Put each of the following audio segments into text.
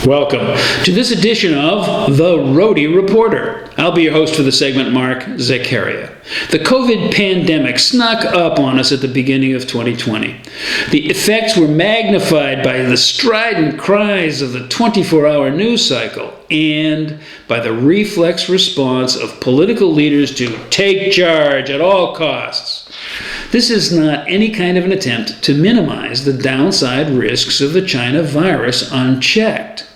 Welcome to this edition of The Rhody Reporter. I'll be your host for the segment, Mark Zaccaria. The COVID pandemic snuck up on us at the beginning of 2020. The effects were magnified by the strident cries of the 24-hour news cycle and by the reflex response of political leaders to take charge at all costs. This is not any kind of an attempt to minimize the downside risks of the China virus unchecked.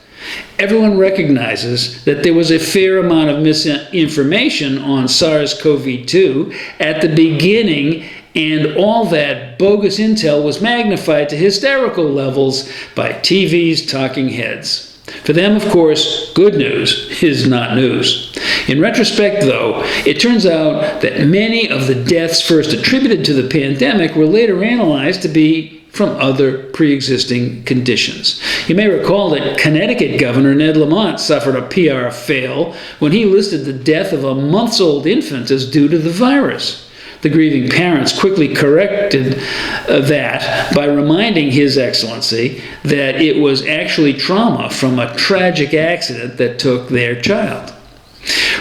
Everyone recognizes that there was a fair amount of misinformation on SARS-CoV-2 at the beginning, and all that bogus intel was magnified to hysterical levels by TV's talking heads. For them, of course, good news is not news. In retrospect, though, it turns out that many of the deaths first attributed to the pandemic were later analyzed to be from other pre-existing conditions. You may recall that Connecticut Governor Ned Lamont suffered a PR fail when he listed the death of a months-old infant as due to the virus. The grieving parents quickly corrected that by reminding His Excellency that it was actually trauma from a tragic accident that took their child.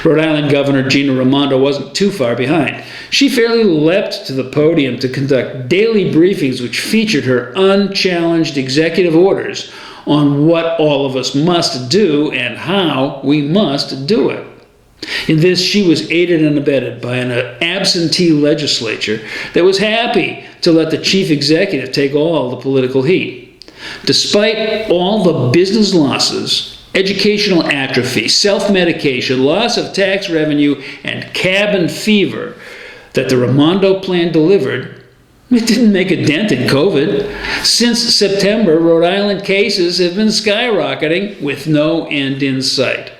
Rhode Island Governor Gina Raimondo wasn't too far behind. She fairly leapt to the podium to conduct daily briefings which featured her unchallenged executive orders on what all of us must do and how we must do it. In this, she was aided and abetted by an absentee legislature that was happy to let the chief executive take all the political heat. Despite all the business losses, educational atrophy, self-medication, loss of tax revenue, and cabin fever that the Raimondo plan delivered, it didn't make a dent in COVID. Since September, Rhode Island cases have been skyrocketing with no end in sight.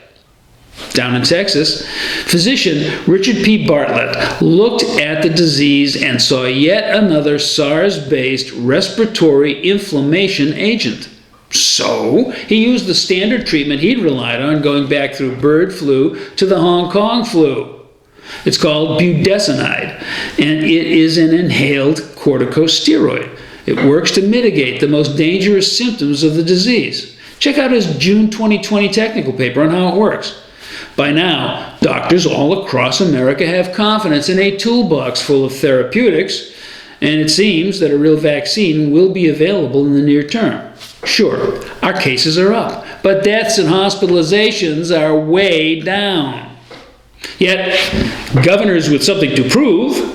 Down in Texas, physician Richard P. Bartlett looked at the disease and saw yet another SARS-based respiratory inflammation agent. So he used the standard treatment he'd relied on going back through bird flu to the Hong Kong flu. It's called budesonide, and it is an inhaled corticosteroid. It works to mitigate the most dangerous symptoms of the disease. Check out his June 2020 technical paper on how it works. By now, doctors all across America have confidence in a toolbox full of therapeutics, and it seems that a real vaccine will be available in the near term. Sure, our cases are up, but deaths and hospitalizations are way down. Yet, governors with something to prove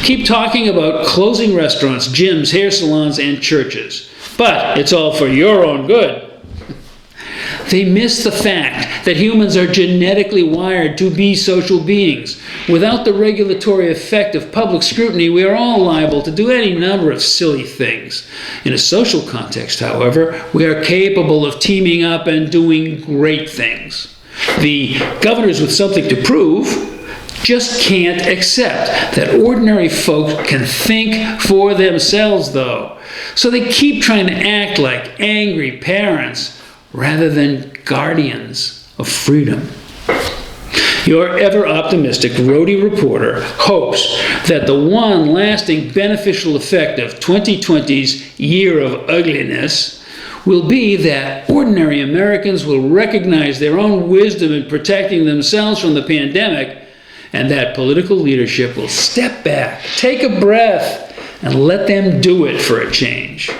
keep talking about closing restaurants, gyms, hair salons, and churches. But it's all for your own good. They miss the fact that humans are genetically wired to be social beings. Without the regulatory effect of public scrutiny, we are all liable to do any number of silly things. In a social context, however, we are capable of teaming up and doing great things. The governors with something to prove just can't accept that ordinary folk can think for themselves, though. So they keep trying to act like angry parents rather than guardians of freedom. Your ever-optimistic Rhody reporter hopes that the one lasting beneficial effect of 2020's year of ugliness will be that ordinary Americans will recognize their own wisdom in protecting themselves from the pandemic, and that political leadership will step back, take a breath, and let them do it for a change.